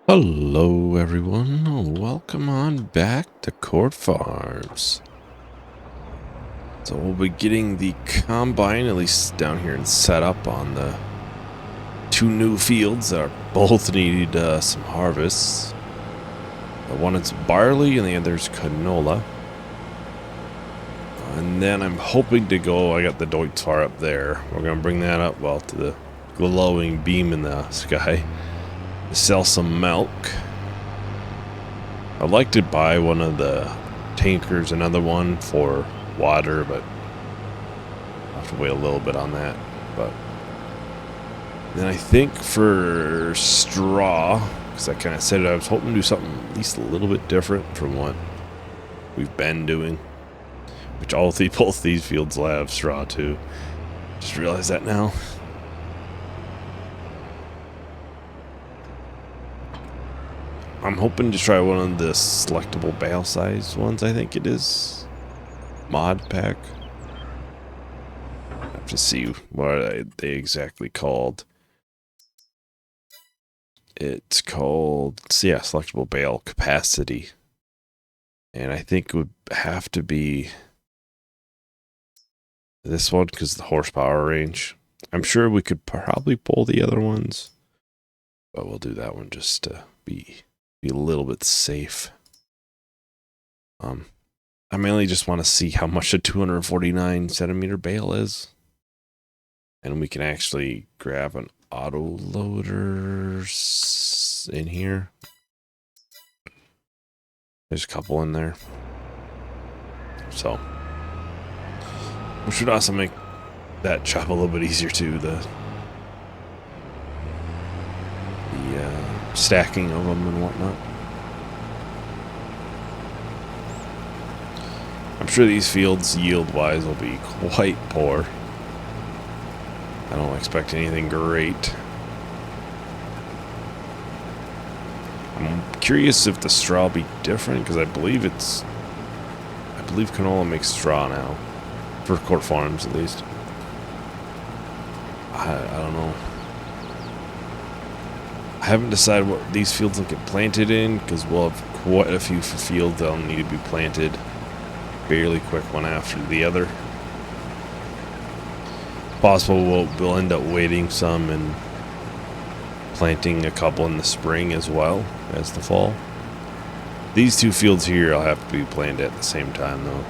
Hello everyone, welcome on back to Court Farms. So we'll be getting the combine, at least down here, and set up on the two new fields that are both need some harvests. One is barley and the other's canola. And then I'm hoping to go, I got the Deutz-Fahr up there. We're going to bring that up, well, to the glowing beam in the sky to sell some milk. I'd like to buy one of the tankers, another one for water, but I'll have to wait a little bit on that. But then I think for straw, because I kind of said it, I was hoping to do something at least a little bit different from what we've been doing, which both these fields will have straw too. Just realized that now. I'm hoping to try one of the selectable bale size ones, I think it is. Mod pack. I have to see what they exactly called. It's called, selectable bale capacity. And I think it would have to be this one because the horsepower range. I'm sure we could probably pull the other ones, but we'll do that one just to be a little bit safe. I mainly just want to see how much a 249 centimeter bale is. And we can actually grab an auto loader in here. There's a couple in there. So, which would also make that job a little bit easier too. The stacking of them and whatnot. I'm sure these fields yield-wise will be quite poor. I don't expect anything great. I'm curious if the straw will be different, because I believe canola makes straw now. For Court Farms, at least. I don't know. I haven't decided what these fields will get planted in, because we'll have quite a few fields that'll need to be planted fairly quick one after the other. Possible we'll end up waiting some and planting a couple in the spring as well as the fall. These two fields here I'll have to be planted at the same time though.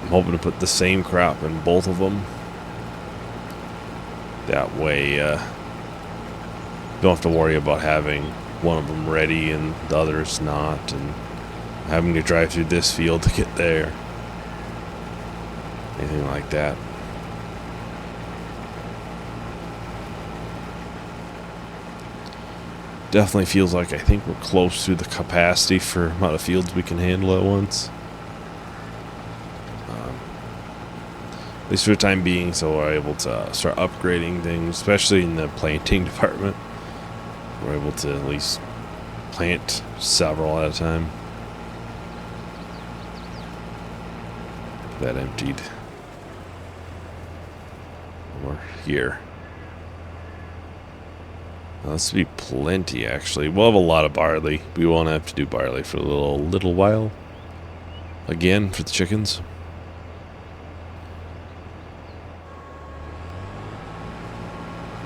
I'm hoping to put the same crop in both of them. That way don't have to worry about having one of them ready and the others not, and having to drive through this field to get there. Anything like that. Definitely feels like I think we're close to the capacity for amount of fields we can handle at once. At least for the time being, so we're able to start upgrading things, especially in the planting department. We're able to at least plant several at a time. That emptied. We're here. This will be plenty, actually. We'll have a lot of barley. We won't have to do barley for a little while. Again, for the chickens.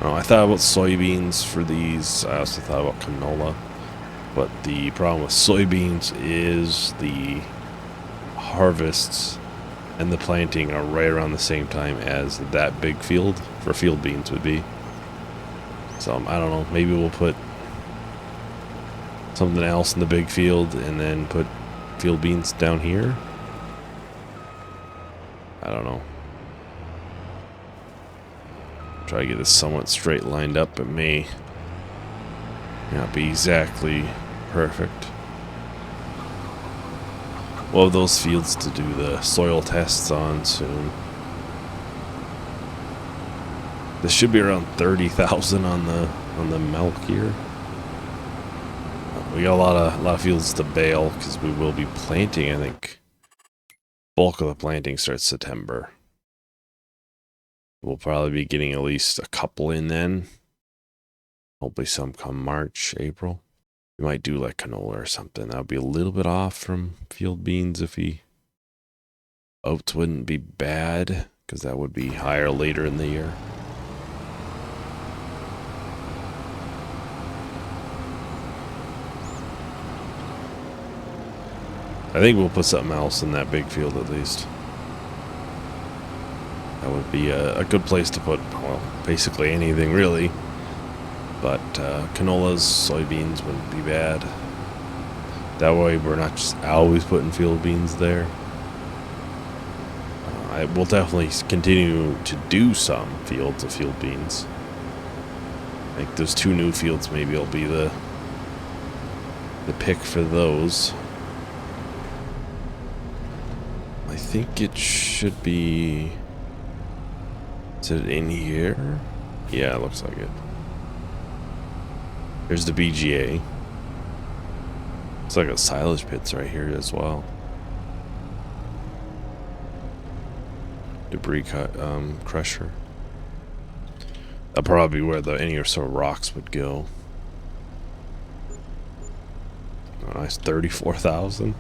Oh, I thought about soybeans for these. I also thought about canola. But the problem with soybeans is the harvests and the planting are right around the same time as that big field for field beans would be. So I don't know, maybe we'll put something else in the big field and then put field beans down here. I don't know. Try to get this somewhat straight lined up. It may not be exactly perfect. We'll have those fields to do the soil tests on soon. This should be around 30,000 on the milk here. We got a lot of fields to bale because we will be planting. I think bulk of the planting starts September. We'll probably be getting at least a couple in then. Hopefully some come March, April. We might do like canola or something. That would be a little bit off from field beans if he... Oats wouldn't be bad, because that would be higher later in the year. I think we'll put something else in that big field at least. That would be a good place to put, well, basically anything really. But canolas, soybeans wouldn't be bad. That way we're not just always putting field beans there. I will definitely continue to do some fields of field beans. I think those 2 new fields maybe will be the pick for those. I think it should be... Is it in here? Yeah, it looks like it. Here's the BGA. It's like a silage pits right here as well. Debris crusher. That'll probably be where the any sort of rocks would go. Oh, nice, 34,000.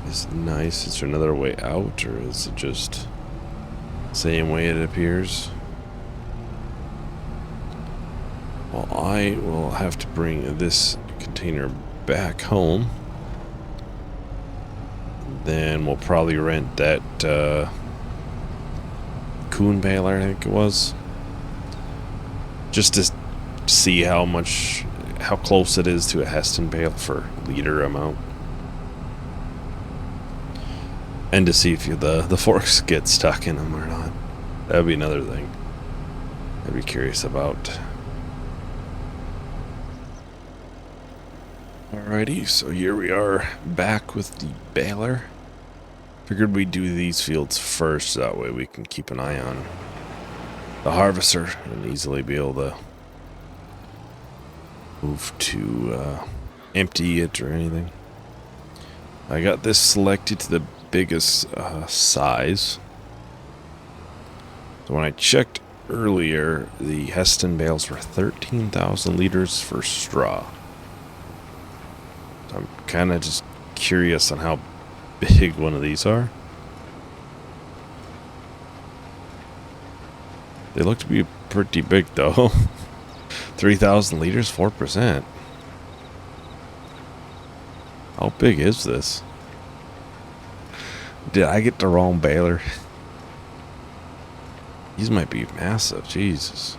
Is it nice? Is there another way out, or is it just same way it appears? Well, I will have to bring this container back home. Then we'll probably rent that coon baler, I think it was, just to see how close it is to a Heston bale for liter amount, and to see if the forks get stuck in them or not. That would be another thing I'd be curious about. Alrighty, so here we are back with the baler. Figured we'd do these fields first, that way we can keep an eye on the harvester and easily be able to move to empty it or anything. I got this selected to the biggest size. So when I checked earlier, the Heston bales were 13,000 liters for straw. I'm kind of just curious on how big one of these are. They look to be pretty big though. 3,000 liters, 4%. How big is this? Did I get the wrong baler? These might be massive, Jesus.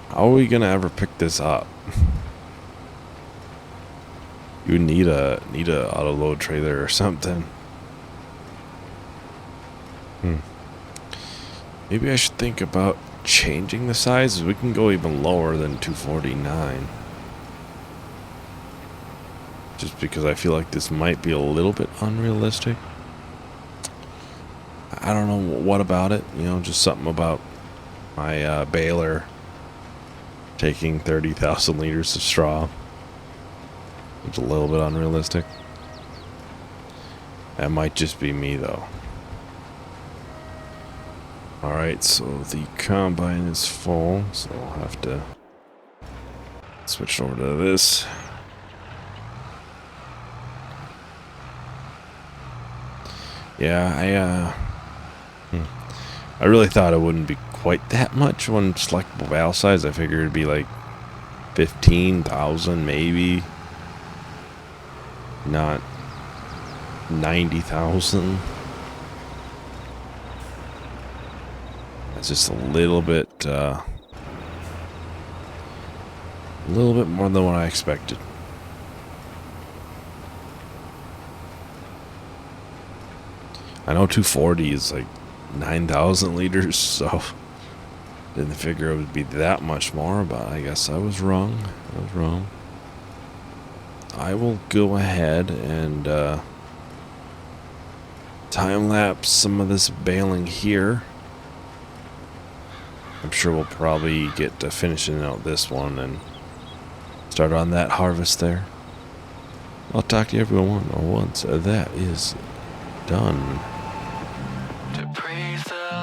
How are we gonna ever pick this up? You need a auto load trailer or something. Maybe I should think about changing the size. We can go even lower than 249. Just because I feel like this might be a little bit unrealistic. I don't know what about it. You know, just something about my baler taking 30,000 liters of straw. It's a little bit unrealistic. That might just be me though. Alright, so the combine is full, so I'll have to switch over to this. Yeah, I really thought it wouldn't be quite that much on selectable valve size. I figured it'd be like 15,000 maybe. Not 90,000. It's just a little bit more than what I expected. I know 240 is like 9,000 liters, so didn't figure it would be that much more, but I guess I was wrong. I will go ahead and time-lapse some of this baling here. I'm sure we'll probably get to finishing out this one and start on that harvest there. I'll talk to everyone once that is done. To praise the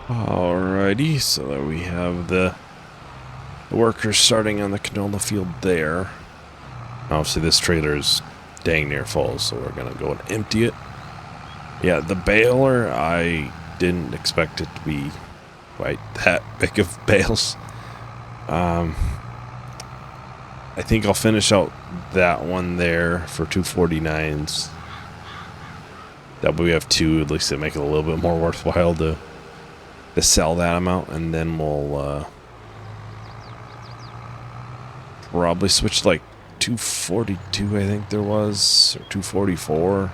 Alrighty, so there we have the workers starting on the canola field there. Obviously this trailer is dang near full, so we're gonna go and empty it. Yeah, the baler, I didn't expect it to be quite that big of bales. I think I'll finish out that one there for 249s. That way we have two, at least to make it a little bit more worthwhile to sell that amount, and then we'll probably switch to like 242, I think there was, or 244.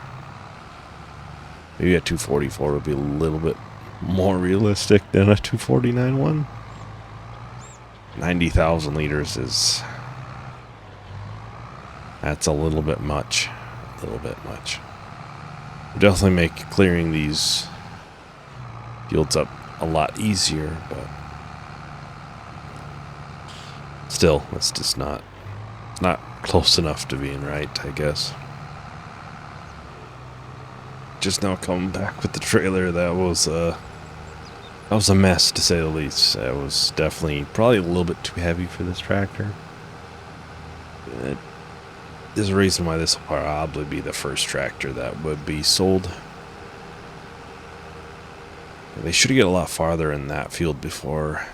Maybe a 244 would be a little bit more realistic than a 249 one. 90,000 liters is... that's a little bit much. A little bit much. It'll definitely make clearing these fields up a lot easier, but still, it's just not close enough to being right, I guess. Just now coming back with the trailer, that was a mess, to say the least. That was definitely probably a little bit too heavy for this tractor. There's a reason why this will probably be the first tractor that would be sold. They should get a lot farther in that field before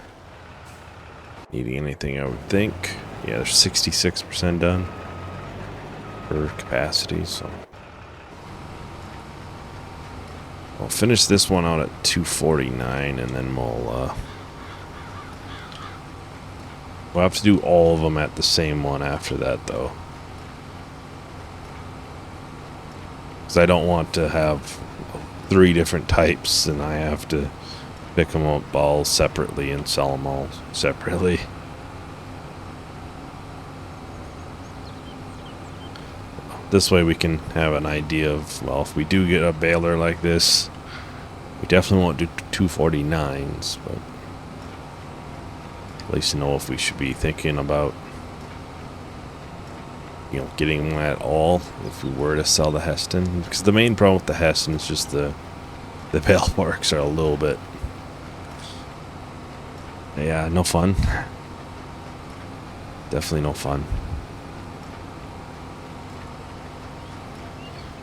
needing anything, I would think. Yeah, they're 66% done for capacity, so I'll finish this one out at 249, and then we'll have to do all of them at the same one after that, though, because I don't want to have 3 different types and I have to pick them up all separately and sell them all separately. This way we can have an idea of, well, if we do get a baler like this, we definitely won't do 249s, but at least know if we should be thinking about, you know, getting one at all if we were to sell the Heston. Because the main problem with the Heston is just the bale marks are a little bit, yeah, no fun. Definitely no fun.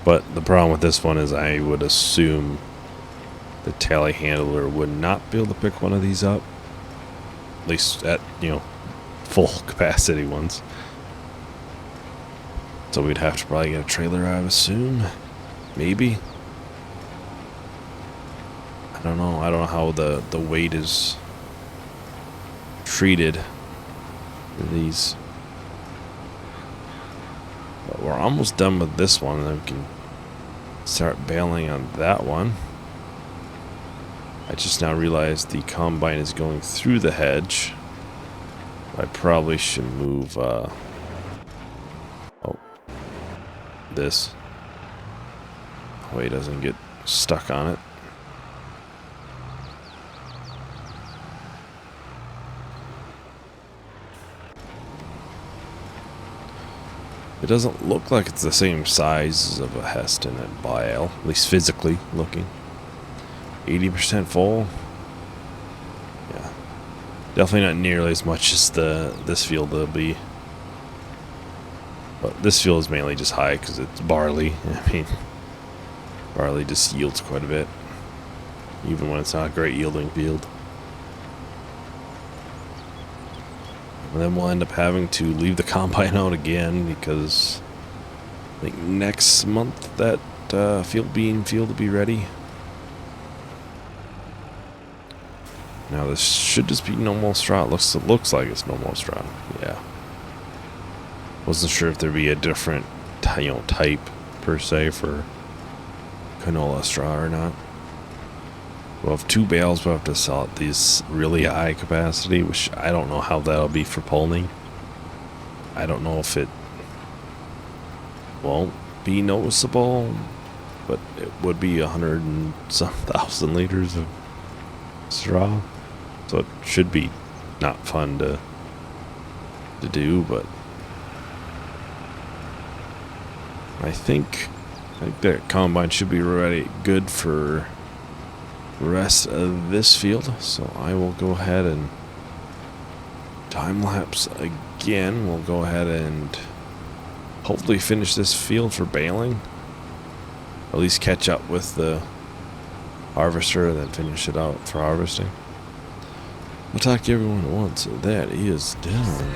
But the problem with this one is I would assume the telehandler would not be able to pick one of these up. At least at, you know, full capacity ones. So we'd have to probably get a trailer, I would assume. Maybe. I don't know. I don't know how the weight is treated for these. But we're almost done with this one, and then we can start baling on that one. I just now realized the combine is going through the hedge. I probably should move this. That way it doesn't get stuck on it. It doesn't look like it's the same size of a Heston at bale, at least physically looking. 80% full. Yeah, definitely not nearly as much as this field will be. But this field is mainly just high because it's barley. I mean, barley just yields quite a bit, even when it's not a great yielding field. And then we'll end up having to leave the combine out again because I think next month that field will be ready. Now this should just be normal straw. It looks like it's normal straw. Yeah. Wasn't sure if there'd be a different type per se for canola straw or not. We'll have 2 bales. We'll have to sell at these really high capacity, which I don't know how that'll be for pulling. I don't know if it won't be noticeable, but it would be 100 and some thousand liters of straw. So it should be not fun to do, but I think that combine should be ready, good for rest of this field. So I will go ahead and time lapse again. We'll go ahead and hopefully finish this field for baling. At least catch up with the harvester and then finish it out for harvesting. I'll talk to everyone at once. So that is done.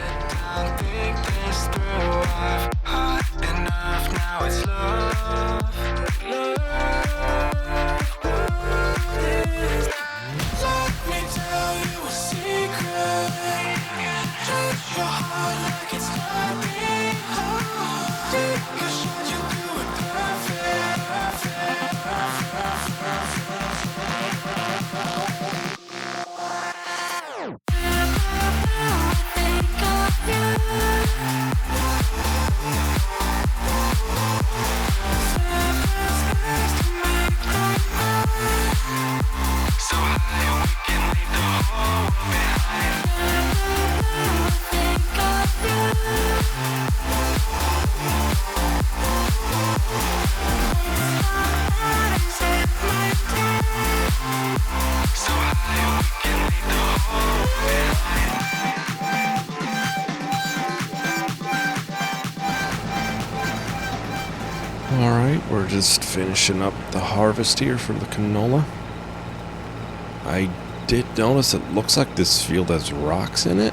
Alright, we're just finishing up the harvest here for the canola. I did notice it looks like this field has rocks in it,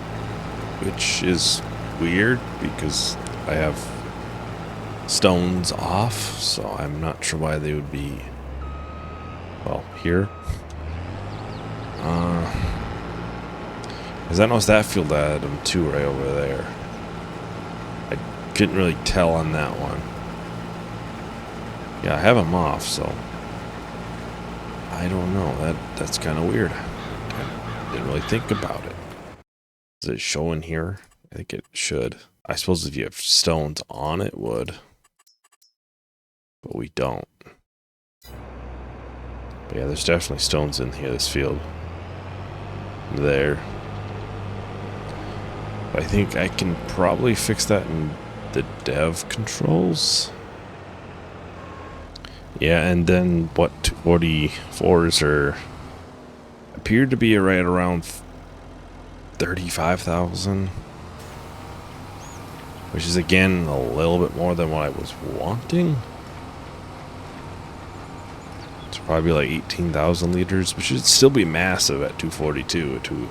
which is weird because I have stones off, so I'm not sure why they would be, well, here. Because I noticed that field had them too right over there. I couldn't really tell on that one. Yeah, I have them off, so I don't know. That's kind of weird. I didn't really think about it. Is it showing here? I think it should. I suppose if you have stones on it, would. But we don't. But yeah, there's definitely stones in here, this field. There. But I think I can probably fix that in the dev controls. Yeah, and then what 244s are appeared to be right around 35,000, which is again a little bit more than what I was wanting. It's probably like 18,000 liters, which should still be massive at 242.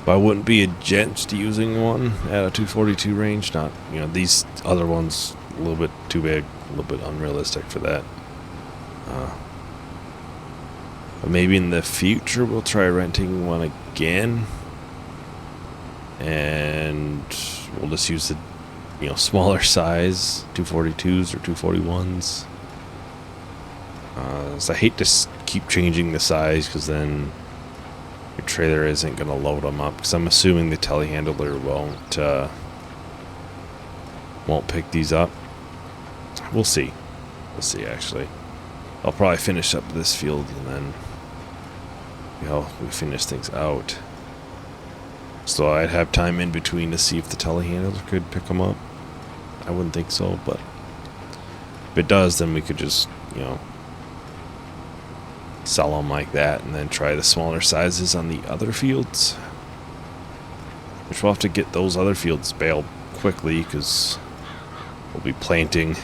But I wouldn't be against using one at a 242 range. Not, you know, these other ones a little bit too big, a little bit unrealistic for that. But maybe in the future we'll try renting one again, and we'll just use the, you know, smaller size 242s or 241s. So I hate to keep changing the size because then your trailer isn't going to load them up, because I'm assuming the telehandler won't pick these up. We'll see. We'll see, actually. I'll probably finish up this field and then, you know, we finish things out. So I'd have time in between to see if the telehandler could pick them up. I wouldn't think so, but if it does, then we could just, you know, sell them like that and then try the smaller sizes on the other fields, which we'll have to get those other fields baled quickly because we'll be planting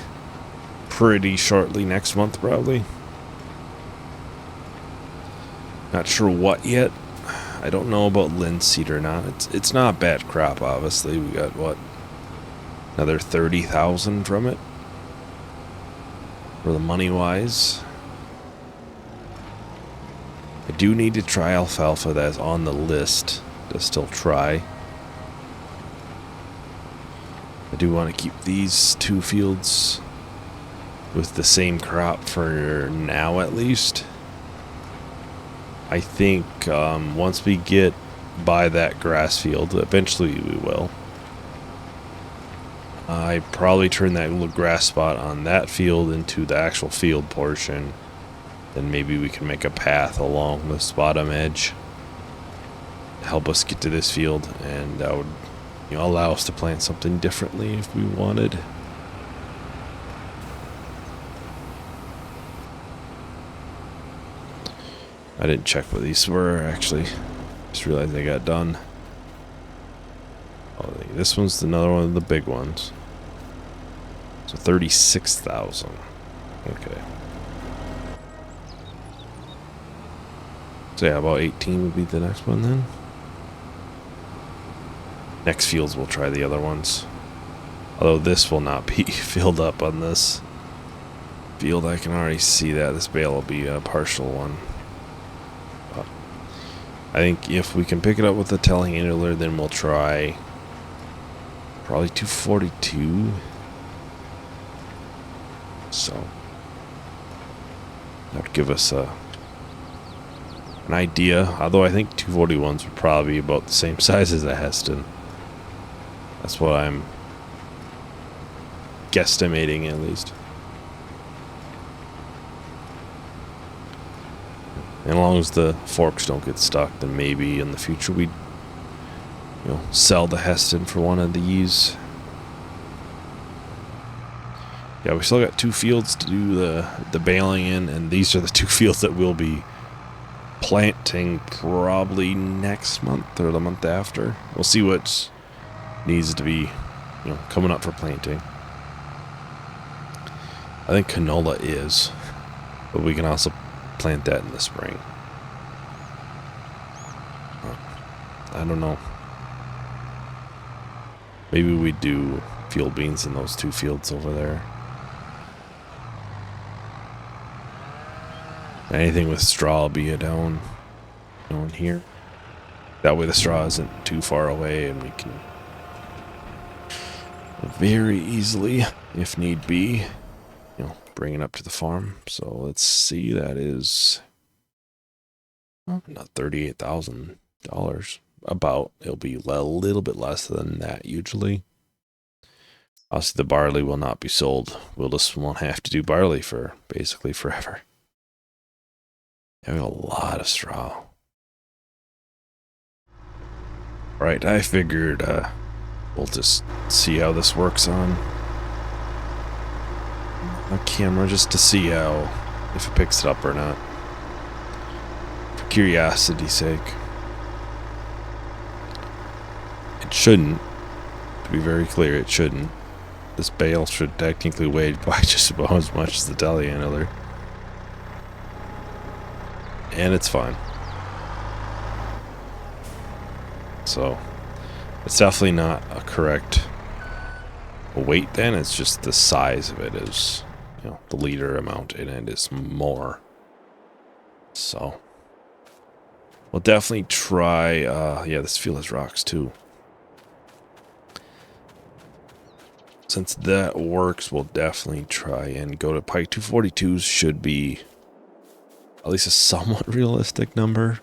pretty shortly next month probably. Not sure what yet. I don't know about linseed or not. It's not a bad crop, obviously. We got what, another 30,000 from it for the money wise. I do need to try alfalfa. That's on the list to still try. I do want to keep these two fields with the same crop for now at least. I think once we get by that grass field, eventually we will, I probably turn that little grass spot on that field into the actual field portion. Then maybe we can make a path along this bottom edge to help us get to this field, and that would, you know, allow us to plant something differently if we wanted. I didn't check what these were, actually. Just realized they got done. Oh, this one's another one of the big ones. So 36,000. Okay. So yeah, about 18 would be the next one then. Next fields we'll try the other ones. Although this will not be filled up on this field. I can already see that. This bale will be a partial one. But I think if we can pick it up with the telehandler, then we'll try probably 242. So that would give us an idea. Although I think 241s would probably be about the same size as the Heston. That's what I'm guesstimating, at least. And as long as the forks don't get stuck, then maybe in the future we'd, sell the Heston for one of these. Yeah, we still got 2 fields to do the baling in, and these are the 2 fields that we'll be planting probably next month or the month after. We'll see what needs to be, coming up for planting. I think canola is, but we can also plant that in the spring. I don't know. Maybe we do field beans in those 2 fields over there. Anything with straw will be down here. That way the straw isn't too far away and we can very easily, if need be, bring it up to the farm. So let's see, that is not $38,000. About, it'll be a little bit less than that usually. Obviously the barley will not be sold. We'll just won't have to do barley for basically forever. We have a lot of straw. Right, I figured we'll just see how this works on a camera just to see if it picks it up or not. For curiosity's sake. It shouldn't. To be very clear, it shouldn't. This bale should technically weigh by just about as much as the telehandler. And it's fine. So, it's definitely not a correct weight then. It's just the size of it is, the liter amount in it is more. So, we'll definitely try, yeah, this field has rocks too. Since that works, we'll definitely try and go to Pike 242s. Should be at least a somewhat realistic number.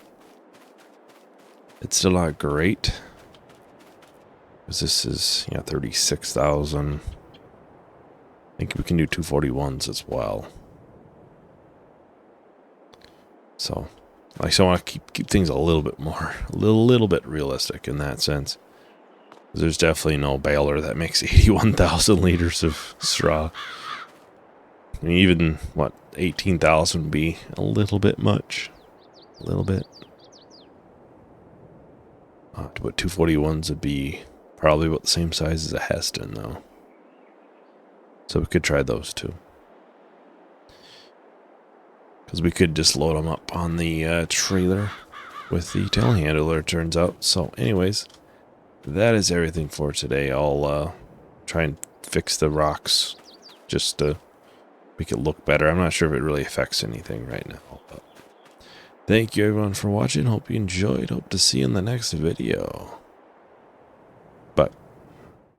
It's still not great. Because this is, 36,000. I think we can do 241s as well. So, I just want to keep things a little bit more, a little bit realistic in that sense. There's definitely no baler that makes 81,000 liters of straw. I mean, even, 18,000 would be a little bit much. A little bit. But 241s would be probably about the same size as a Heston, though. So we could try those too. Because we could just load them up on the trailer with the telehandler, it turns out. So anyways, that is everything for today. I'll try and fix the rocks just to make it look better. I'm not sure if it really affects anything right now. But thank you everyone for watching. Hope you enjoyed. Hope to see you in the next video.